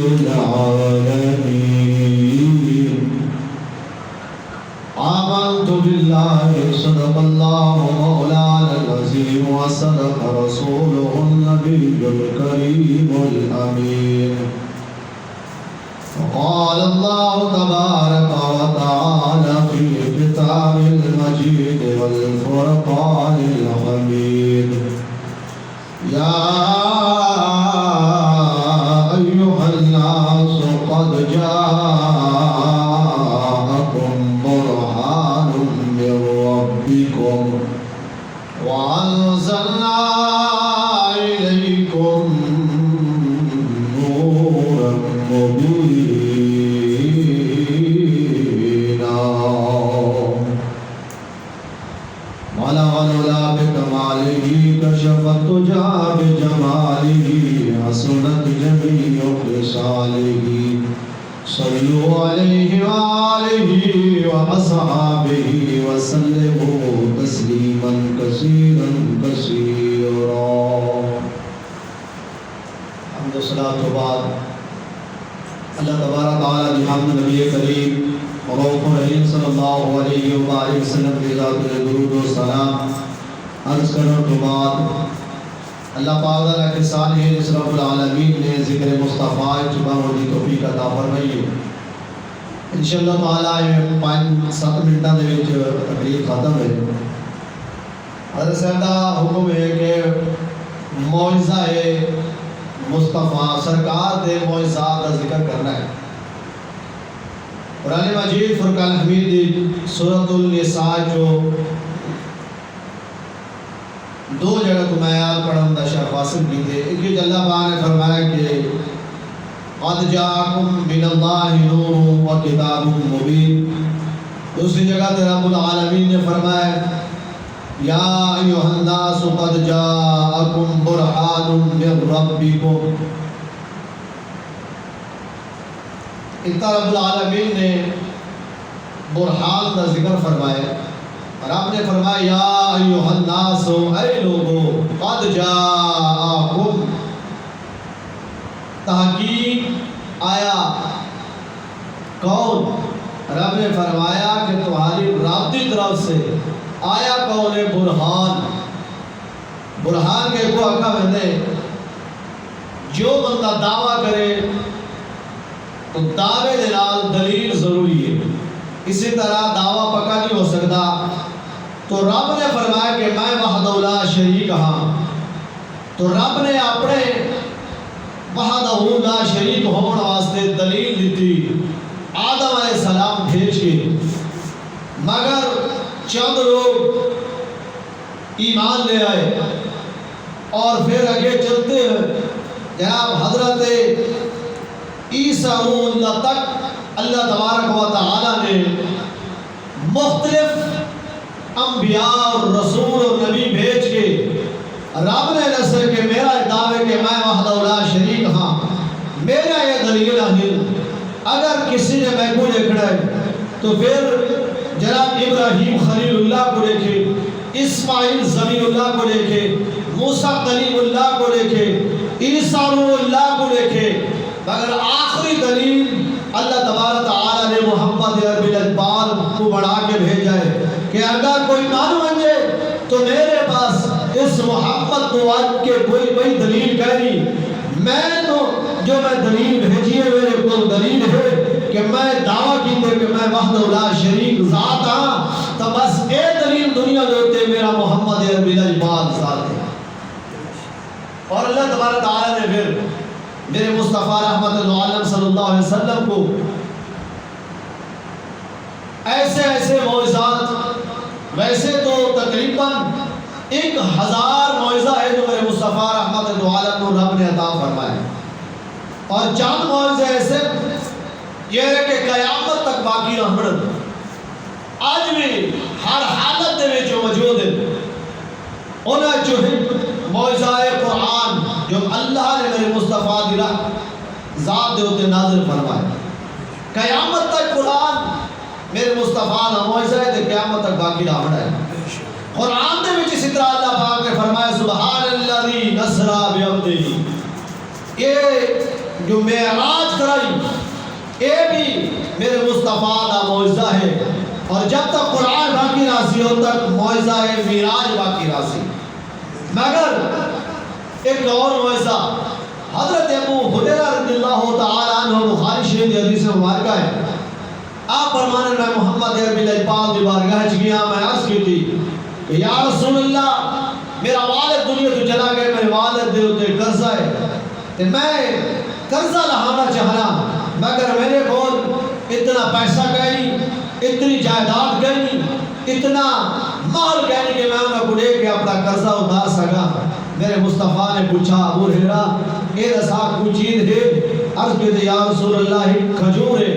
للعالمين آمنت بالله صدق الله مولانا العظيم وصدق رسوله النبي الكريم الأمين وقال الله تبارك وتعالى في كتاب المجيد والفرقان الحميد يا أيها الناس قد جاءكم برهان من ربكم وأنزلنا إليكم نورا مبينا بلغ العلا بكماله كشف الدجى بجماله حسنت جميع خصاله صلوا عليه وآله وأصحابه وسلموا تسليما كثيرا كثيرا. حمد والصلاة بعد اللہ تبارک تعالی کی حمد نبی کریم رؤوف رحیم صلی اللہ علیہ وآلہ وسلم کی ذات درود و سلام عرض کرنے کے بعد اللہ پاک تعالیٰ کے سالح جس رب العالمین نے ذکر مصطفیٰ جبا ہوئی توفیق عطا فرمائی. انشاءاللہ تعالیٰ یہ 5-7 منٹوں دے وچ تقریر ختم ہے. حضرت صاحب دا حکم ہے کہ معجزہ مصطفیٰ سرکار دے معجزات کا ذکر کرنا ہے. قرآن مجید فرقان حمید دی سورۃ النساء جو 2 جگہ کو میں آیات پڑھوں دا شیخ قاسم کی تھے. ایک جو اللہ پاک نے فرمایا کہ قد جاءکم من اللہ نور و کتاب مبین. دوسری جگہ تے رب العالمین نے فرمایا یا ایھا الناس قد جاءکم برہان من ربکم. اتنا رب العالمین نے برہان کا ذکر فرمایا اور آپ نے فرمایا یا ایھا الناس اے لوگو قد جاءکم. تحقیق آیا کون؟ رب نے فرمایا کہ تمہاری رب کی طرف سے آیا کون ہے؟ برہان. برہان کے کو آقا میں جو بندہ دعویٰ کرے تو دعوے دلال دلیل ضروری ہے. اسی طرح دعویٰ پکا نہیں ہو سکتا. تو رب نے فرمایا کہ میں وحدہ لا شریک ہاں. تو رب نے اپنے وحدہ لا شریک ہونے واسطے دلیل دیتی آدم علیہ السلام بھیج کے. مگر چند لوگ ایمان لے آئے اور پھر آگے چلتے ہیں جناب حضرت عیسیٰ اللہ تک اللہ تبارک و تعالی نے مختلف انبیاء اور رسول اور نبی بھیج کے رب نے نصر کہ میرا دعوے کہ میں وحدہ لا شریک ہاں، میرا یہ دلیل ہے. اگر کسی نے میں کو دیکھنا ہے تو پھر جناب ابراہیم خلیل اللہ کو دیکھے، اسماعیل ذبیح اللہ کو دیکھے، موسیٰ کلیم اللہ کو دیکھے، عیسیٰ روح اللہ کو دیکھے. مگر آخری دلیل اللہ تبارک تعالی نے محمد عربی الاجبال کو بڑھا کے بھیجا ہے کہ اگر کوئی مان مانگے تو میرے پاس اس محمد کو آج کے کوئی دلیل کہنی. میں تو جو میں دلیل بھیجی ہے میرے کو دلیل ہے کہ میں دعویٰ کی دے کہ میں وحدہ لا شریک ذات ہاں. تو بس اے دلیل دنیا دیتے میرا محمد عربی الاجبال ذات ہے. اور اللہ تبارک تعالی نے پھر میرے مصطفیٰ رحمت العالم صلی اللہ علیہ وسلم کو ایسے معجزات، ویسے تو تقریباً 1000 معجزہ ہے جو میرے مصطفیٰ رحمت العالم کو رب نے عطا فرمائے. اور چند معجزے ایسے یہ ہے کہ قیامت تک باقی رہن آج بھی ہر حالت دے جو موجود ہے. انہیں جو معجزہ قرآن جو اللہ نے میرے مصطفیٰ دی ذات دے ہوتے نازل فرمائے. قیامت تک قرآن میرے مصطفیٰ نے معجزہ ہے قیامت تک باقی رہنا ہے. قرآن دے وچ اسی طرح اللہ پاک نے فرمایا سبحان الذی اسری بعبدہ. یہ جو معراج کرائی یہ بھی میرے مصطفیٰ کا معجزہ ہے، اور جب تک قرآن باقی راسی ہو تک معجزہ معراج باقی راسی۔ مگر ایک اور معجزہ حضرت ابو ہریرہ رضی اللہ تعالیٰ عنہ بخاری شریف کی حدیث مبارکہ ہے، آپ فرمانے میں محمد عربی پاک دی بارگاہ چ گیا، میں عرض کی تھی کہ یا رسول اللہ میرا والد دنیا تو چلا گئے، میرے والد دے اتنے قرضہ ہے تے میں قرضہ لہانا چاہنا، مگر میرے کول اتنا پیسہ نہیں، اتنی جائیداد نہیں، اتنا مال نہیں کہ میں انہیں کو لے کے اپنا قرضہ اتار سکا۔ میرے مصطفیٰ نے پوچھا ابو ہریرہ یہ دسا کوئی چیز ہے؟ عرض کہتے یا رسول اللہ کھجور ہے،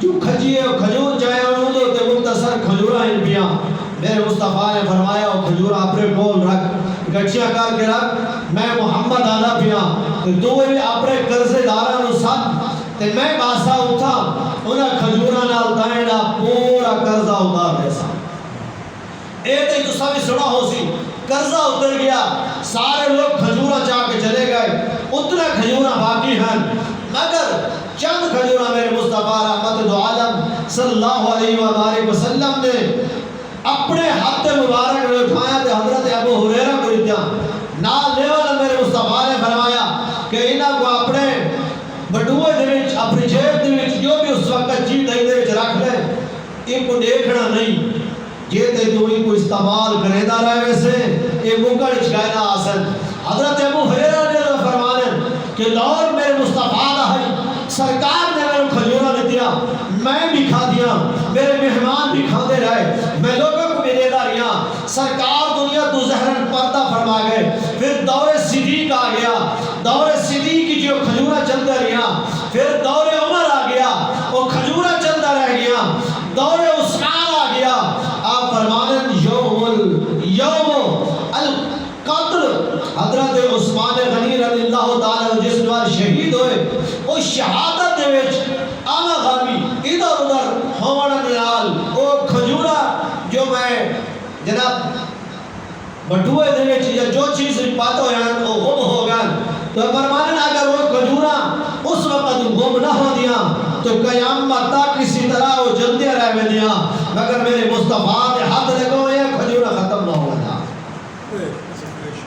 جو کھجی ہے کھجور چاہے انہوں تے مختصر کھجورہ ہیں پیا۔ میرے مصطفیٰ نے فرمایا وہ کھجور اپنے کول رکھ، گچھیاں کر کے رکھ، میں محمد آنا پیا تو بھی اپنے قرضے داروں ساتھ تے میں باسا اٹھا انہیں کھجورہ نال دائنا پورا قرضہ اتار دے سا۔ ایک تو سبھی سنا ہو سی قرضہ اتر گیا، سارے لوگ کھجورہ چاہ کے چلے گئے، اتنا کھجورہ باقی ہیں، مگر چند کھجورہ میرے مصطفیٰ رحمت دو عالم صلی اللہ علیہ وآلہ وسلم نے اپنے ہاتھ مبارک میں اٹھایا تے حضرت ابو ہریرہ کو دیا، نال لے والا میرے مصطفیٰ نے فرمایا کہ انہاں کو اپنے بٹوئے دے وچ اپنی جیب دے وچ جو بھی اس وقت چیز دے وچ رکھ لے، ان کو دیکھنا نہیں، یہ تے تو ان کو استعمال کرے دا رہے ویسے یہ مکڑ چکائنا آسن۔ حضرت ابو ہریرہ نے فرمانے کہ دور میرے مصطفیٰ ہے، سرکار نے میرے کھجورہ نے دیا، میں بھی کھا دیا، میرے مہمان بھی کھاتے رہے، میں لوگوں کو بھی دے دا رہا، سرکار دنیا تو زہرن پردہ فرما گئے۔ پھر دور صدیق آ گیا، دور صدیق کی جو کھجورہ چلتا رہا، پھر دور عمر آ گیا، وہ کھجورہ چلتا رہ گیا، دور عثمان آ گیا۔ آپ فرمانے یوم القتل حضرت عثمان غنی رضی اللہ تعالیٰ جس بار شہید ہوئے، وہ شہادت دے وچ آنا غامی ادھر ادھر ہونے نال وہ کھجورہ جو میں جناب بٹوئے دے وچ یا جو چیز پاتا ہویا وہ غم ہو گیا، تو فرمانے اگر وہ کھجورہ اس وقت غم نہ ہو دیا تو قیامت تک کسی طرح وہ جلدی رہ میں دیا، مگر میرے مصطفیٰ نے ہاتھ لگو یہ کھجورہ ختم نہ ہوا تھا۔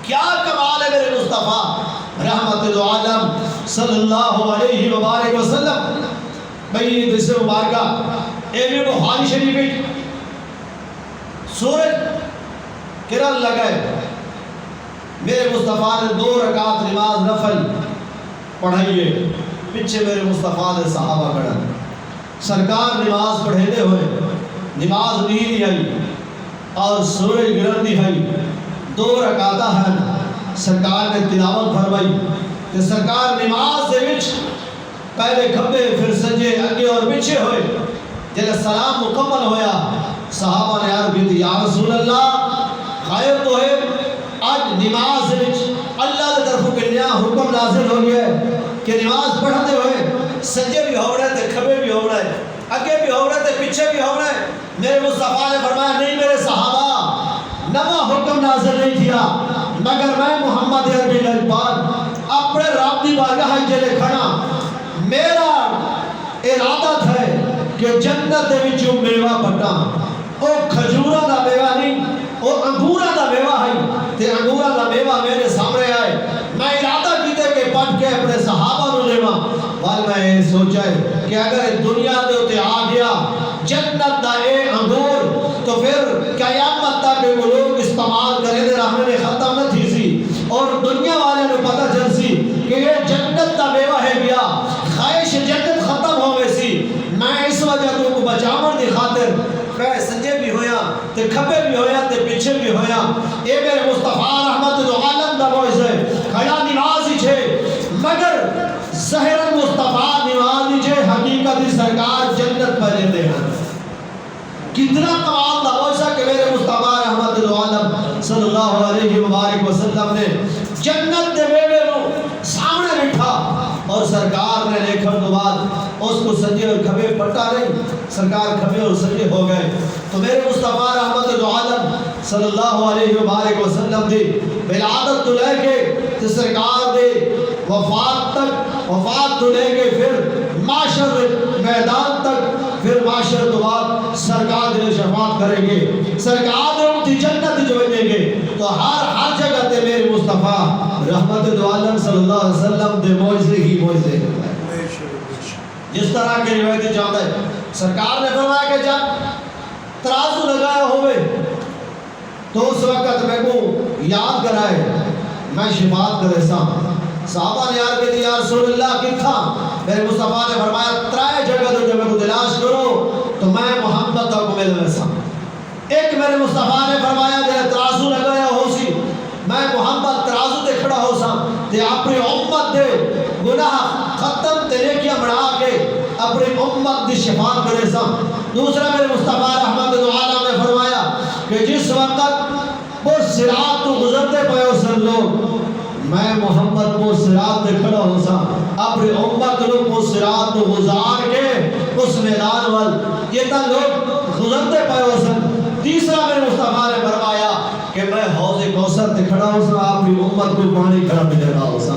کیا کمال ہے میرے مصطفیٰ رحمت دو عالم صلی اللہ علیہ وآلہ وسلم۔ بھئی دس مبارکہ ایوی بخاری شریف میں سورج کرن لگئے، میرے مصطفیٰ نے 2 رکعت نماز نفل پڑھائیے، پیچھے میرے مصطفیٰ نے صحابہ کھڑا، سرکار نماز پڑھے دے ہوئے، نماز نہیں آئی اور سورج گرن دی آئی، 2 رکعتہ ہیں، سرکار نے تلاوت فرمائی کہ سرکار نماز دے وچ پہلے کھبے پھر سجے اگے اور پیچھے ہوئے، جب سلام مکمل ہویا صحابہ نے عرض کی یا رسول اللہ خیر تو ہے آج نماز وچ اللہ کی طرف کے نیا حکم نازل ہو گیا ہے کہ نماز پڑھتے ہوئے سجے بھی ہو رہے تھے، کھبے بھی ہو رہے، اگے بھی ہو رہے تھے، پیچھے بھی ہو رہے۔ میرے مصطفیٰ نے فرمایا نہیں میرے صحابہ، نوا حکم نازل نہیں کیا، مگر میں محمد عربی پاک اپنے رب دی بارگاہ جلے کھڑا، میرا ارادت ہے کہ جنت دے وچوں میوہ پٹا، او کھجورہ دا میوہ نہیں، او انگورہ دا میوہ ہے، تے انگورہ دا میوہ میرے سامنے آئے، میں ارادہ کیتے کہ پٹ کے اپنے صحابہ نو لیوا، وال میں سوچا ہے کہ اگر دنیا دے ہوتے آ گیا جنت دا اے انگور تو پھر قیامت تک وہ لوگ استعمال کرے دے رحمے ختم نہ تھی سی، اور دنیا والے نے پتہ چل سی کہ یہ جنت دا میوہ ہے گیا، خواہش جنت ختم ہو گئی سی، میں اس وجہ تو کو بچاون دی خاطر میں سجے بھی ہویا تے کھبے بھی ہویا تے پیچھے بھی ہویا۔ اے میرے مصطفیٰ رحمت دو عالم دا معجزہ ہے، کھڑا نماز ہی چھے، مگر ظاہر مصطفیٰ نماز ہی چھے، حقیقت سرکار جنت پر لیتے ہیں۔ کتنا کمال دا معجزہ کہ میرے مصطفیٰ رحمت دو عالم صلی اللہ علیہ وآلہ وسلم نے جنت دے میوے نو سامنے بٹھا، اور سرکار نے دیکھنے کے بعد اس کو سجے اور کھبے پٹا نہیں، سرکار کھبے اور سجے ہو گئے۔ تو میرے مصطفیٰ رحمت دو عالم صلی اللہ علیہ وآلہ وسلم دی ولادت تو لے کے تے سرکار دے وفات تک، وفات تو لے کے پھر معاشر میدان تک، پھر معاشر تو بعد سرکار دے شفاعت کریں گے، سرکار دے امتی جنت جو بنیں گے۔ تو ہر جگہ تے میرے مصطفیٰ رحمت دو عالم صلی اللہ علیہ وسلم دے معجزے ہی معجزے ہیں۔ جس طرح کے روایت جاتا ہے سرکار نے فرمایا کہ جب ترازو لگایا ہوئے تو اس وقت میں کو یاد کرائے میں شفاعت کرے سا۔ صحابہ نے یاد کہ یا رسول اللہ کی تھا، میرے مصطفیٰ نے فرمایا ترائے جگہ تو جب میں کو تلاش کرو تو میں محمد کو مل ویسا۔ ایک میرے مصطفیٰ نے فرمایا کہ ترازو لگایا ہو سی میں محمد ترازو تے کھڑا ہو سا تے اپنی امت دے گناہ ختم تے نیکیاں بڑھا کے اپنی امت دی شفاعت کرے سا۔ دوسرا میرے مصطفیٰ رحمت دو عالم نے فرمایا کہ جس وقت وہ صراط تو گزرتے پے ہو سن لوگ میں محمد وہ صراط تے کھڑا ہو سا اپنی امت لوگ وہ صراط تو گزار کے اس میدان وال یہ تا لوگ گزرتے پے ہو سن۔ تیسرا میرے مصطفیٰ نے فرمایا کہ میں حوض کوثر تے کھڑا ہو سا اپنی امت کو پانی کھڑا ملے گا ہو سا۔